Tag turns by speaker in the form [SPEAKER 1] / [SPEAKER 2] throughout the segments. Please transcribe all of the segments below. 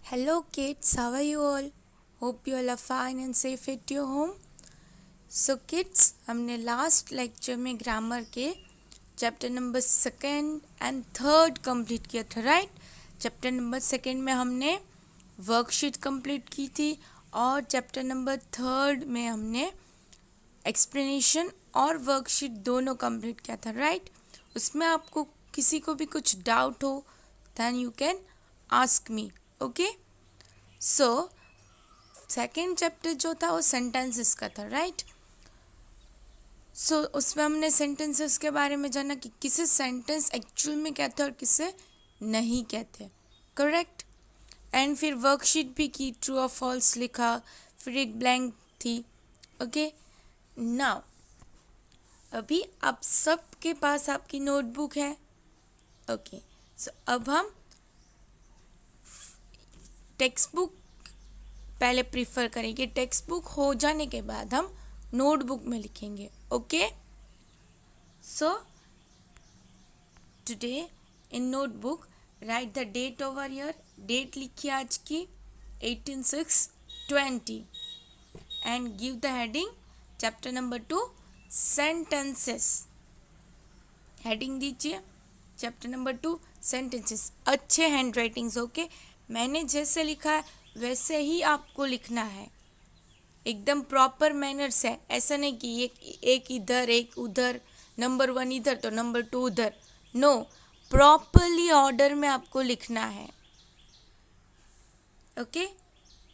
[SPEAKER 1] Hello kids, how are you all? Hope you all are fine and safe at your home. So kids, हमने last lecture में grammar के chapter number second and third complete किया था, right? Chapter number second में हमने worksheet complete की थी और चैप्टर नंबर थर्ड में हमने एक्सप्लेनेशन और वर्कशीट दोनों कंप्लीट किया था, राइट? उसमें आपको किसी को भी कुछ डाउट हो then you can ask me, okay? So second chapter जो था वो सेंटेंसेस का था, राइट? सो उसमें हमने सेंटेंसेस के बारे में जाना कि किसे सेंटेंस एक्चुअल में कहते हैं और किसे नहीं कहते, करेक्ट? एंड फिर वर्कशीट भी की, ट्रू और फॉल्स लिखा, फिर एक ब्लैंक थी, ओके? नाउ अभी आप सबके पास आपकी नोटबुक है, ओके? सो अब हम टेक्स्ट बुक पहले प्रीफर करेंगे, टेक्स्ट बुक हो जाने के बाद हम नोटबुक में लिखेंगे, okay? So today in notebook write the date over here, date लिखिए आज की 18/6/20 and give the heading chapter number 2 sentences. Heading दीजिए चैप्टर नंबर 2 सेंटेंसेस, अच्छे हैंड राइटिंग्स, ओके? मैंने जैसे लिखा है वैसे ही आपको लिखना है, एकदम प्रॉपर मैनर से। ऐसा नहीं कि एक इधर एक उधर, नंबर 1 इधर तो नंबर 2 उधर, नो, प्रॉपरली ऑर्डर में आपको लिखना है, okay?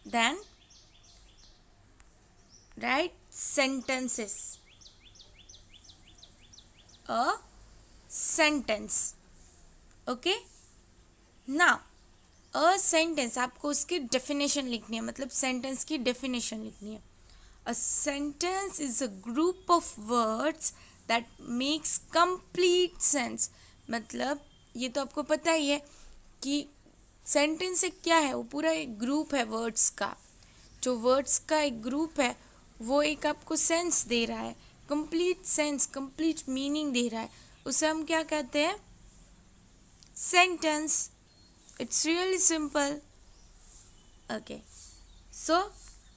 [SPEAKER 1] Then write sentences, a sentence, okay? Now a sentence, आपको उसकी डेफिनेशन लिखनी है, मतलब सेंटेंस की डेफिनेशन लिखनी है। A sentence is a group of words that makes complete sense. मतलब ये तो आपको पता ही है कि सेंटेंस एक क्या है, वो पूरा एक ग्रुप है वर्ड्स का। जो वर्ड्स का एक ग्रुप है वो एक आपको सेंस दे रहा है, कंप्लीट सेंस, कंप्लीट मीनिंग दे रहा है, उसे हम क्या कहते हैं? Sentence. It's really simple, okay? So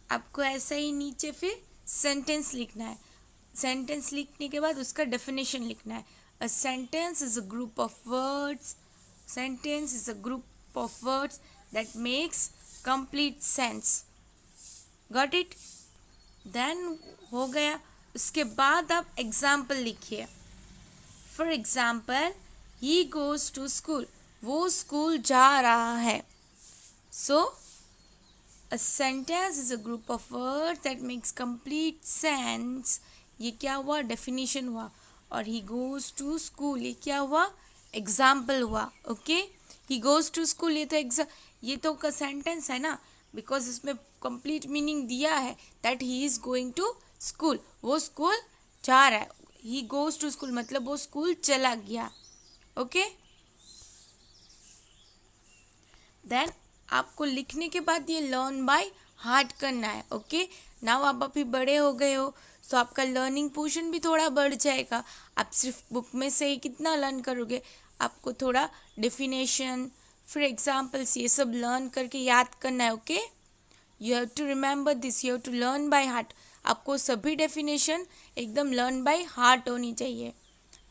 [SPEAKER 1] आपको ऐसा ही नीचे फिर सेंटेंस लिखना है। सेंटेंस लिखने के बाद उसका डेफिनेशन लिखना है। A sentence is a group of words, sentence is a group of words that makes complete sense. Got it? Then हो गया। उसके बाद आप एग्जाम्पल लिखिए। For example, he goes to school, वो स्कूल जा रहा है। So a sentence is a group of words that makes complete sense. ये क्या हुआ? डेफिनेशन हुआ। और ही गोज टू स्कूल, ये क्या हुआ? एग्जाम्पल हुआ, okay? He goes to school, ये तो का सेंटेंस है ना, बिकॉज इसमें कंप्लीट मीनिंग दिया है that he is going to school, वो स्कूल जा रहा है। ही गोज टू स्कूल मतलब वो स्कूल चला गया, ओके? देन आपको लिखने के बाद ये लर्न बाय हार्ट करना है, ओके? नाउ आप अभी बड़े हो गए हो, तो आपका लर्निंग पोर्शन भी थोड़ा बढ़ जाएगा। आप सिर्फ बुक में से ही कितना लर्न करोगे? आपको थोड़ा डेफिनेशन, फॉर एग्जाम्पल्स, ये सब लर्न करके याद करना है, okay? You have to remember this, you have to learn by heart. आपको सभी डेफिनेशन एकदम लर्न बाय हार्ट होनी चाहिए।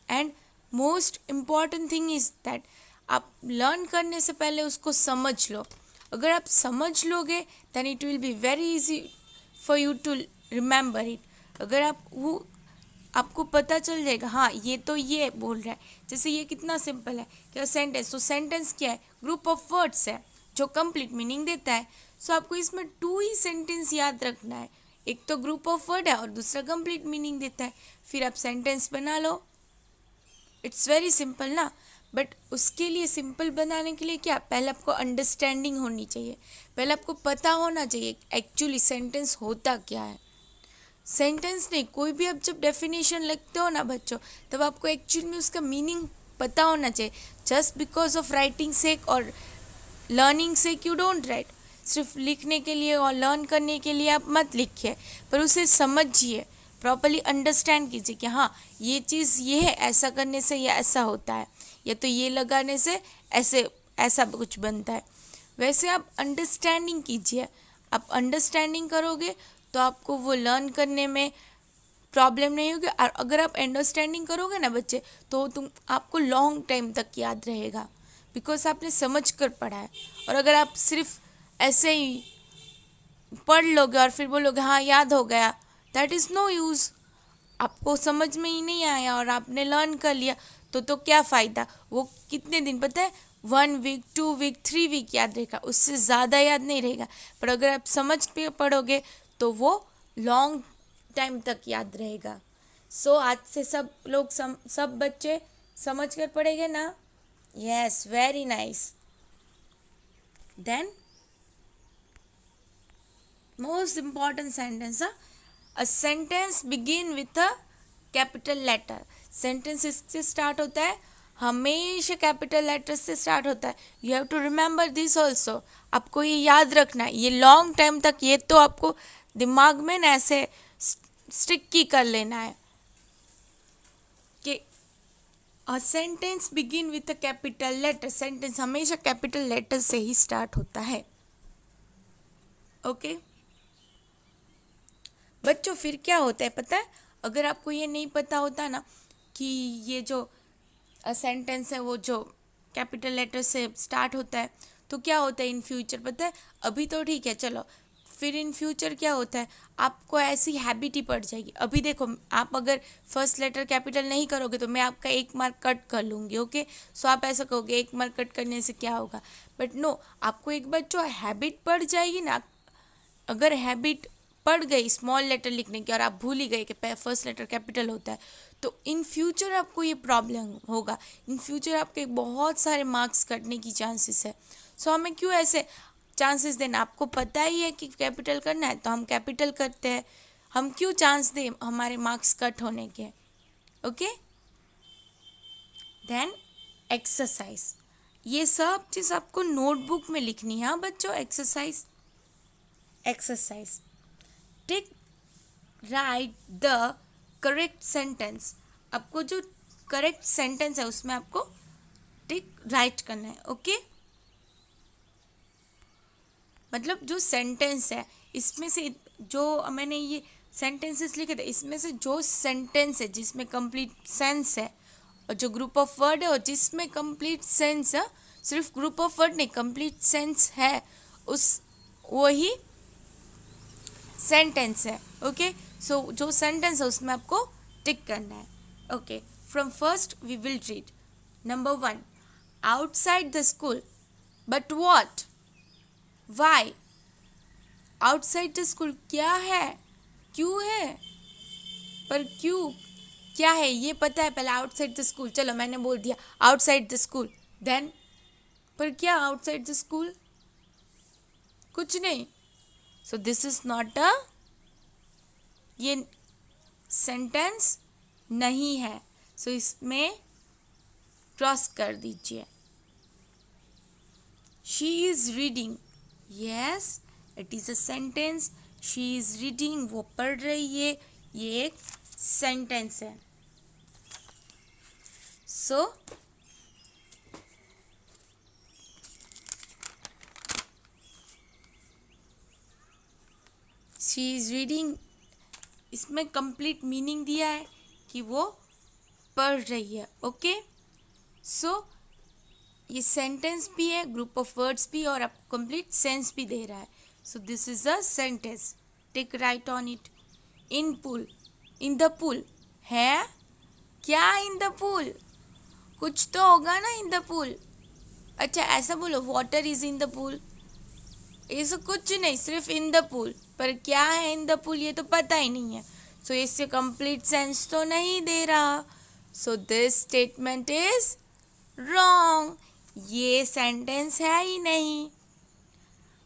[SPEAKER 1] And most important thing is that आप लर्न करने से पहले उसको समझ लो। अगर आप समझ लोगे then it will be very easy for you to remember it. अगर आपको पता चल जाएगा, हाँ ये तो ये बोल रहा है, जैसे ये कितना सिंपल है क्या सेंटेंस, तो सेंटेंस क्या है? ग्रुप ऑफ वर्ड्स है जो कंप्लीट मीनिंग देता है। सो आपको इसमें 2 ही सेंटेंस याद रखना है, एक तो ग्रुप ऑफ वर्ड है और दूसरा कंप्लीट मीनिंग देता है। फिर आप सेंटेंस बना लो। इट्स वेरी सिंपल ना, बट उसके लिए सिंपल बनाने के लिए क्या, पहले आपको अंडरस्टैंडिंग होनी चाहिए, पहले आपको पता होना चाहिए एक्चुअली सेंटेंस होता क्या है। सेंटेंस नहीं, कोई भी आप जब डेफिनेशन लिखते हो ना बच्चों, तब आपको एक्चुअली में उसका मीनिंग पता होना चाहिए। Just because of writing sake और learning sake you don't write. सिर्फ लिखने के लिए और लर्न करने के लिए आप मत लिखिए, पर उसे समझिए, प्रॉपरली अंडरस्टैंड कीजिए कि हाँ ये चीज़ ये है, ऐसा करने से ये ऐसा होता है, या तो ये लगाने से ऐसे ऐसा कुछ बनता है। वैसे आप अंडरस्टैंडिंग कीजिए। आप अंडरस्टैंडिंग करोगे तो आपको वो लर्न करने में प्रॉब्लम नहीं होगी। और अगर आप अंडरस्टैंडिंग करोगे ना बच्चे, तो तुम आपको लॉन्ग टाइम तक याद रहेगा, बिकॉज आपने समझ कर पढ़ा है। और अगर आप सिर्फ ऐसे ही पढ़ लोगे और फिर बोलोगे हाँ याद हो गया, दैट इज़ नो यूज़। आपको समझ में ही नहीं आया और आपने लर्न कर लिया तो क्या फ़ायदा। वो कितने दिन पता है, 1 वीक, 2 वीक, 3 वीक याद रहेगा, उससे ज़्यादा याद नहीं रहेगा। पर अगर आप समझ के पढ़ोगे तो वो लॉन्ग टाइम तक याद रहेगा। सो आज से सब लोग सब बच्चे समझ कर पढ़ेंगे ना। Yes, very nice. Then most important sentence, a sentence begin with a capital letter। Sentence इससे स्टार्ट होता है, हमेशा कैपिटल लेटर से स्टार्ट होता है। You have to remember this also. आपको ये याद रखना है, ये लॉन्ग टाइम तक ये तो आपको दिमाग में ना ऐसे स्टिक कर लेना है कि a sentence begin with a capital letter. Sentence हमेशा कैपिटल लेटर से ही स्टार्ट होता है। ओके बच्चों, फिर क्या होता है पता है, अगर आपको ये नहीं पता होता ना कि ये जो सेंटेंस है वो जो कैपिटल लेटर से स्टार्ट होता है, तो क्या होता है इन फ्यूचर पता है। अभी तो ठीक है चलो, फिर इन फ्यूचर क्या होता है, आपको ऐसी हैबिट ही पड़ जाएगी। अभी देखो, आप अगर फर्स्ट लेटर कैपिटल नहीं करोगे तो मैं आपका 1 मार्क कट कर लूँगी। ओके, सो आप ऐसा कहोगे 1 मार्क कट करने से क्या होगा, बट नो, आपको एक बार जो हैबिट पड़ जाएगी ना, अगर हैबिट पड़ गई स्मॉल लेटर लिखने की और आप भूल ही गए कि फर्स्ट लेटर कैपिटल होता है, तो इन फ्यूचर आपको ये प्रॉब्लम होगा। इन फ्यूचर आपके बहुत सारे मार्क्स कटने की चांसेस है। सो हमें क्यों ऐसे चांसेस देना, आपको पता ही है कि कैपिटल करना है तो हम कैपिटल करते हैं। हम क्यों चांस दें हमारे मार्क्स कट होने के। ओके, देन एक्सरसाइज, ये सब चीज़ आपको नोटबुक में लिखनी है। हाँ बच्चों, exercise tick right the correct sentence. आपको जो करेक्ट सेंटेंस है उसमें आपको टिक राइट करना है। ओके, मतलब जो सेंटेंस है इसमें से जो मैंने ये सेंटेंसेस लिखे थे, इसमें से जो सेंटेंस है जिसमें कंप्लीट सेंस है, और जो ग्रुप ऑफ वर्ड है और जिसमें कंप्लीट सेंस है, सिर्फ ग्रुप ऑफ वर्ड नहीं कंप्लीट सेंस है, उस वही सेंटेंस है। ओके, सो जो सेंटेंस है उसमें आपको टिक करना है। Okay, from first we will read number 1, outside the school, but what, why. Outside the school क्या है, क्यों है, पर क्यों, क्या है ये पता है पहले। आउटसाइड द स्कूल, चलो मैंने बोल दिया आउटसाइड द स्कूल, देन पर क्या आउटसाइड द स्कूल, कुछ नहीं। सो दिस इज नॉट अ, ये सेंटेंस नहीं है, सो इसमें क्रॉस कर दीजिए। She is reading, yes it is a sentence. She is reading, वो पढ़ रही है, ये एक सेंटेंस है। सो शी इज रीडिंग, इसमें कंप्लीट मीनिंग दिया है कि वो पढ़ रही है। ओके, सो ये सेंटेंस भी है, ग्रुप ऑफ वर्ड्स भी, और आपको कंप्लीट सेंस भी दे रहा है। So this is a sentence, take right on it. In pool, in the pool है क्या, इन द पूल कुछ तो होगा ना, इन द पूल। अच्छा ऐसा बोलो, water is in the pool, ऐसा कुछ नहीं, सिर्फ इन द पूल, पर क्या है इन द पूल ये तो पता ही नहीं है। सो इससे कंप्लीट सेंस तो नहीं दे रहा। So this statement is wrong, ये सेंटेंस है ही नहीं।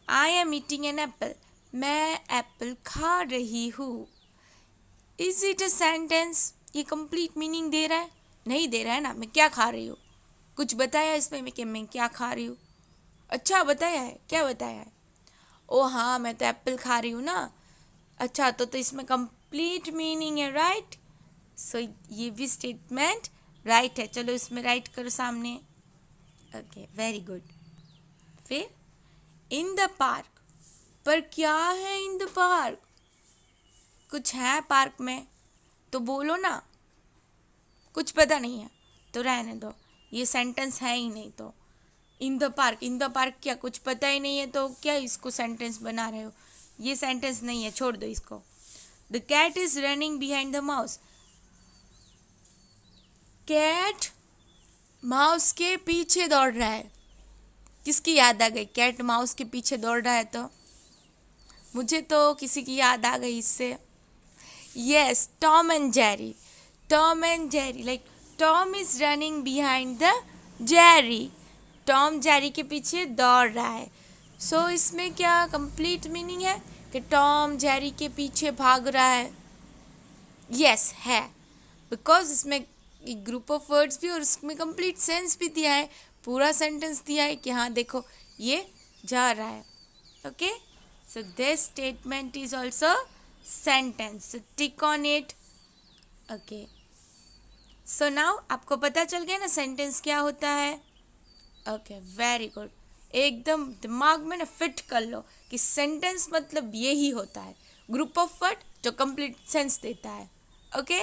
[SPEAKER 1] I am eating an apple, मैं एप्पल खा रही हूँ, इज इट अ सेंटेंस, ये कंप्लीट मीनिंग दे रहा है, नहीं दे रहा है ना। मैं क्या खा रही हूँ, कुछ बताया इसमें कि मैं क्या खा रही हूँ। अच्छा बताया है, क्या बताया है, ओ हाँ मैं तो एप्पल खा रही हूँ ना। अच्छा तो इसमें कंप्लीट मीनिंग है, राइट। सो ये भी स्टेटमेंट राइट है। चलो इसमें राइट करो सामने। Okay very good. फिर इन द पार्क, पर क्या है इन द पार्क? कुछ है पार्क में तो बोलो ना, कुछ पता नहीं है तो रहने दो, ये सेंटेंस है ही नहीं। तो in the park, in the park क्या कुछ पता ही नहीं है तो क्या इसको सेंटेंस बना रहे हो? ये सेंटेंस नहीं है, छोड़ दो इसको। The cat is running behind the mouse, cat mouse के पीछे दौड़ रहा है। किसकी याद आ गई? कैट माउस के पीछे दौड़ रहा है तो मुझे तो किसी की याद आ गई इससे। Yes, Tom and Jerry. Tom and Jerry, like Tom is running behind the Jerry, Tom Jerry के पीछे दौड़ रहा है। सो इसमें क्या कंप्लीट मीनिंग है कि टॉम जेरी के पीछे भाग रहा है? यस है, बिकॉज इसमें एक ग्रुप ऑफ वर्ड्स भी और उसमें कंप्लीट सेंस भी दिया है, पूरा सेंटेंस दिया है कि हाँ देखो ये जा रहा है। Okay, so this statement is also sentence, so tick on it. Okay, so now आपको पता चल गया ना सेंटेंस क्या होता है? Okay, very good. एकदम दिमाग में ना फिट कर लो कि सेंटेंस मतलब यही होता है, ग्रुप ऑफ वर्ड जो कंप्लीट सेंस देता है। Okay,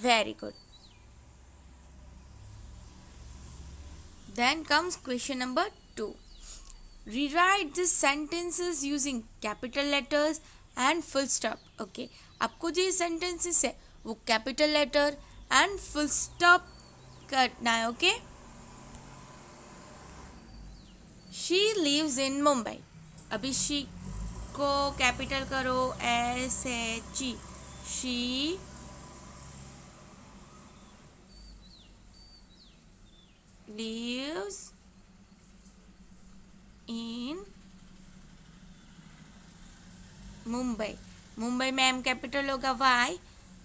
[SPEAKER 1] very good. Then comes question number 2. Rewrite the sentences using capital letters and full stop. Okay, आपको जो ये sentences है वो capital letter and full stop करना है। Okay, She lives in Mumbai. अभी she को capital करो, SHE, she lives in Mumbai. Mumbai में एम कैपिटल होगा, why?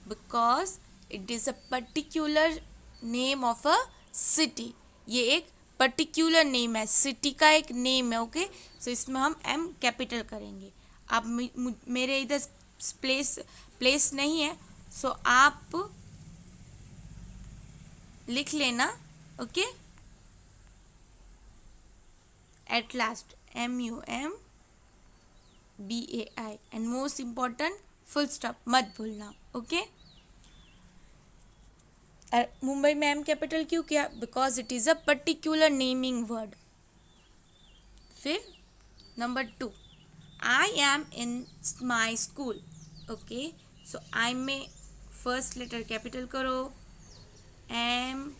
[SPEAKER 1] Because it is a particular name of a city. ये एक पर्टिकुलर नेम है, सिटी का एक नेम है। ओके, सो इसमें हम एम कैपिटल करेंगे। आप मेरे इधर प्लेस नहीं है, सो आप लिख लेना। Okay, at last MUMBAI, and most important full stop मत भूलना। ओके, मुंबई में एम कैपिटल क्यों किया? Because it is a particular naming word. फिर number 2, I am in my school. Okay, so I में फर्स्ट लेटर कैपिटल करो, am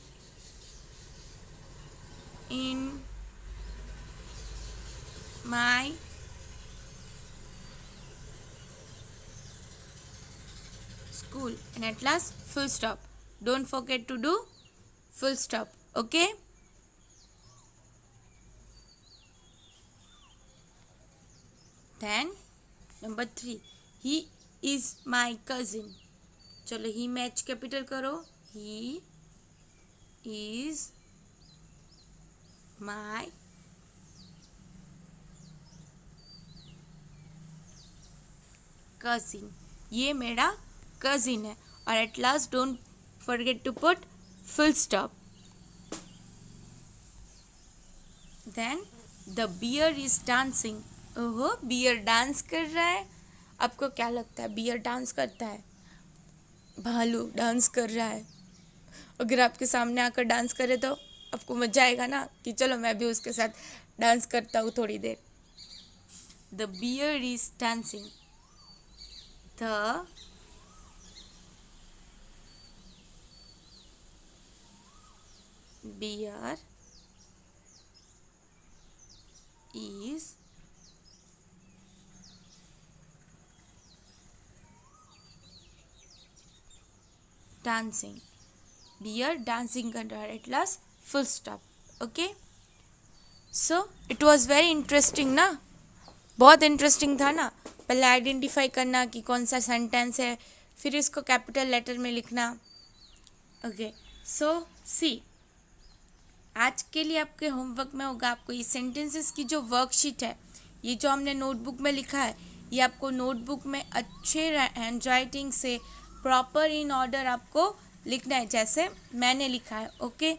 [SPEAKER 1] in my school, and at last full stop. Don't forget to do full stop. Okay, then number 3, he is my cousin. चलो ही में H capital करो, he is my cousin, ये मेरा cousin है। और at last don't forget to put full stop. Then the bear is dancing. ओहो, bear dance कर रहा है। आपको क्या लगता है बियर डांस करता है? भालू डांस कर रहा है। अगर आपके सामने आकर डांस करे तो आपको मजा आएगा ना कि चलो मैं भी उसके साथ डांस करता हूँ थोड़ी देर। The bear is dancing, the bear is dancing. Bear dancing कर रहा है। At last full stop. Okay, so it was very interesting ना, बहुत इंटरेस्टिंग था ना। पहले आइडेंटिफाई करना कि कौन सा सेंटेंस है, फिर इसको कैपिटल लेटर में लिखना। ओके, सो सी, आज के लिए आपके होमवर्क में होगा आपको ये सेंटेंसेस की जो वर्कशीट है, ये जो हमने नोटबुक में लिखा है, ये आपको नोटबुक में अच्छे हैंड राइटिंग से प्रॉपर इन ऑर्डर आपको लिखना है जैसे मैंने लिखा है। ओके,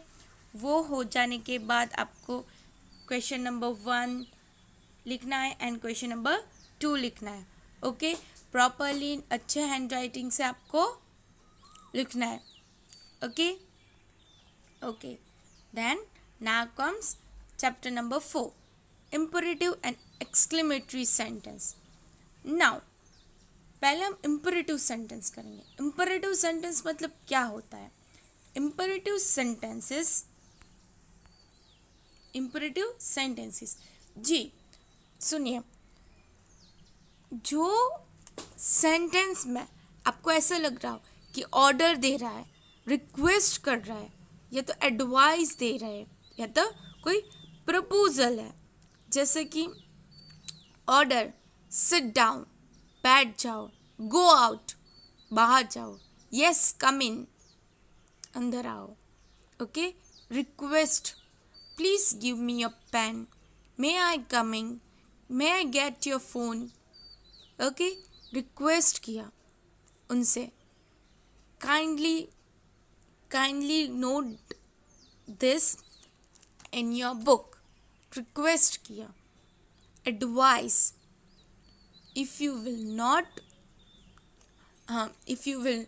[SPEAKER 1] वो हो जाने के बाद आपको क्वेश्चन नंबर 1, लिखना है एंड क्वेश्चन नंबर 2 लिखना है. ओके, प्रॉपरली अच्छे हैंड राइटिंग से आपको लिखना है. Okay okay, then now comes chapter number 4, imperative and exclamatory sentence. Now पहले हम imperative sentence करेंगे. imperative sentence मतलब क्या होता है? imperative sentences जी सुनिए, जो सेंटेंस में आपको ऐसा लग रहा हो कि ऑर्डर दे रहा है, रिक्वेस्ट कर रहा है, या तो एडवाइस दे रहा है, या तो कोई प्रपोजल है, जैसे कि ऑर्डर, सिट डाउन, बैठ जाओ, गो आउट, बाहर जाओ, यस कम इन, अंदर आओ. Okay, request, please give me your pen, may I coming, may I get your phone. Okay, request किया उनसे, kindly note this in your book. Request किया. Advice, if you will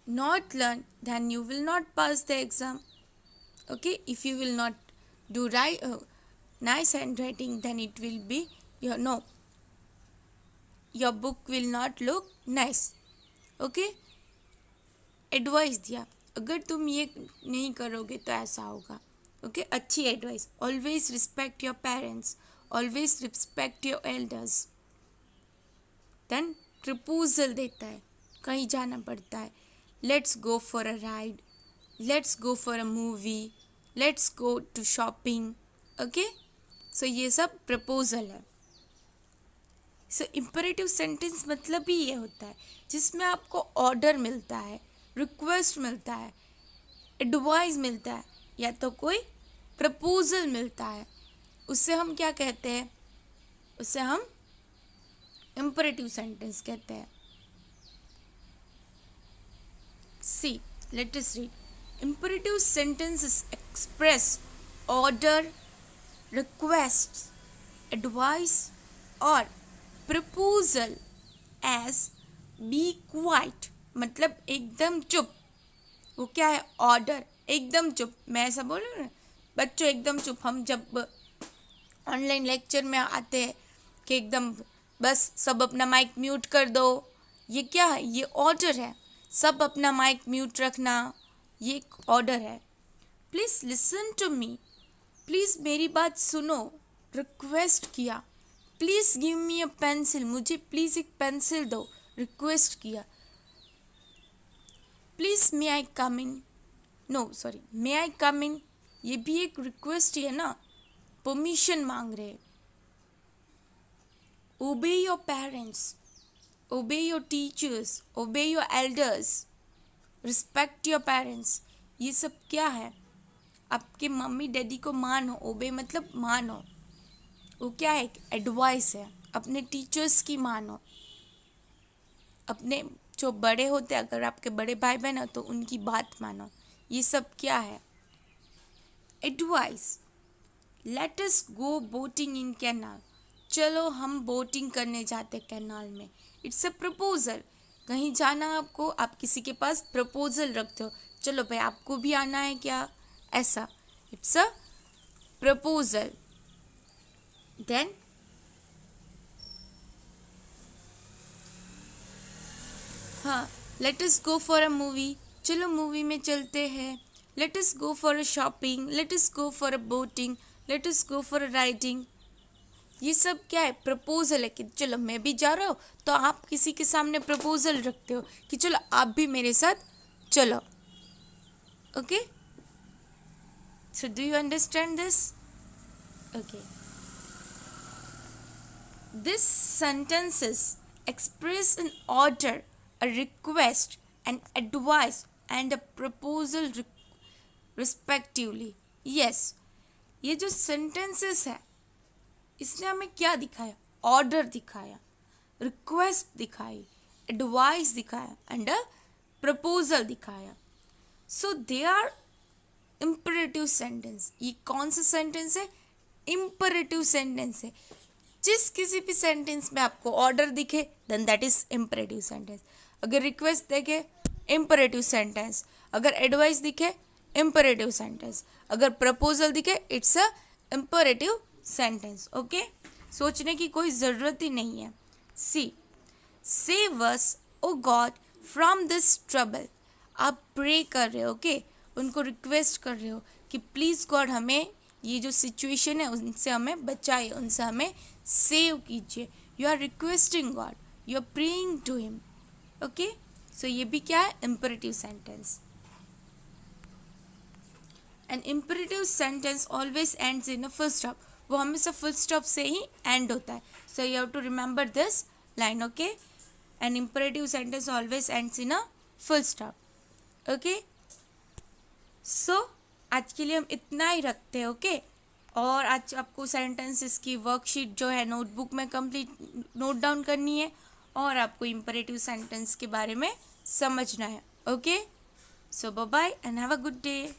[SPEAKER 1] not learn, then you will not pass the exam. Okay, if you will not do nice handwriting, then it will be your book will not look nice. Okay, advice दिया, अगर तुम ये नहीं करोगे तो ऐसा होगा. Okay, अच्छी advice. Always respect your parents, always respect your elders. Then proposal देता है, कहीं जाना पड़ता है, let's go for a ride, let's go for a movie, let's go to shopping. Okay, so ये सब प्रपोजल है. सो इम्परेटिव सेंटेंस मतलब भी ये होता है जिसमें आपको ऑर्डर मिलता है, रिक्वेस्ट मिलता है, एडवाइस मिलता है, या तो कोई प्रपोजल मिलता है. उससे हम क्या कहते हैं? उससे हम इम्परेटिव सेंटेंस कहते हैं. See, let us read. Imperative sentences express order, requests, advice or proposal as be quiet. मतलब एकदम चुप. वो क्या है? ऑर्डर, एकदम चुप. मैं ऐसा बोल रही हूँ ना, बच्चों एकदम चुप. हम जब ऑनलाइन लेक्चर में आते हैं कि एकदम बस सब अपना माइक म्यूट कर दो, ये क्या है? ये ऑर्डर है. सब अपना माइक म्यूट रखना, ये एक ऑर्डर है. Please listen to me, please मेरी बात सुनो. रिक्वेस्ट किया, please give me a pencil, मुझे प्लीज़ एक पेंसिल दो. रिक्वेस्ट किया. Please may I come in, may I come in, ये भी एक रिक्वेस्ट ही है ना, परमिशन मांग रहे. ओबे your parents, obey your teachers, obey your elders, respect your parents. ये सब क्या है? आपके मम्मी डैडी को मानो. obey मतलब मानो. वो क्या है? एडवाइस है. अपने टीचर्स की मानो. अपने जो बड़े होते हैं, अगर आपके बड़े भाई बहन हो तो उनकी बात मानो. ये सब क्या है? एडवाइस. लेट अस गो बोटिंग इन कैनाल, चलो हम बोटिंग करने जाते कैनाल में. It's a proposal. कहीं जाना आपको, आप किसी के पास प्रपोजल रखते हो, चलो भाई आपको भी आना है क्या, ऐसा. It's a proposal. देन हाँ, let us go for a movie, चलो मूवी में चलते हैं. Let us go for a shopping, let us go for a boating, let us go for a riding. ये सब क्या है? प्रपोजल है कि चलो मैं भी जा रहा हूँ, तो आप किसी के सामने प्रपोजल रखते हो कि चलो आप भी मेरे साथ चलो. Okay, so do you understand this? Okay, this sentences express an order, a request, an advice and a proposal respectively. Yes, ये जो sentences है, इसने हमें क्या दिखाया? ऑर्डर दिखाया, रिक्वेस्ट दिखाई, एडवाइस दिखाया एंड अ प्रपोजल दिखाया. सो दे आर इम्परेटिव सेंटेंस. ये कौन सा सेंटेंस है? इम्परेटिव सेंटेंस है. जिस किसी भी सेंटेंस में आपको ऑर्डर दिखे then that is imperative sentence. अगर रिक्वेस्ट दिखे इम्परेटिव सेंटेंस, अगर एडवाइस दिखे इम्परेटिव सेंटेंस, अगर प्रपोजल दिखे it's a imperative sentence. Okay, सोचने की कोई ज़रूरत ही नहीं है. See, save us O God from this trouble. आप प्रे कर रहे हो, ओके, उनको रिक्वेस्ट कर रहे हो कि प्लीज़ गॉड हमें ये जो सिचुएशन है उनसे हमें बचाइए, उनसे हमें सेव कीजिए. You are requesting God, you are praying to him. Okay, so ये भी क्या है, imperative sentence. An imperative sentence always ends in a full stop. वो हमेशा फुल स्टॉप से ही एंड होता है. So you have to remember this line. Okay, an imperative sentence always ends in a full stop. Okay, so आज के लिए हम इतना ही रखते हैं. ओके, और आज आपको सेंटेंसेस की वर्कशीट जो है नोटबुक में कंप्लीट नोट डाउन करनी है और आपको इम्परेटिव सेंटेंस के बारे में समझना है. Okay, so bye bye and have a good day.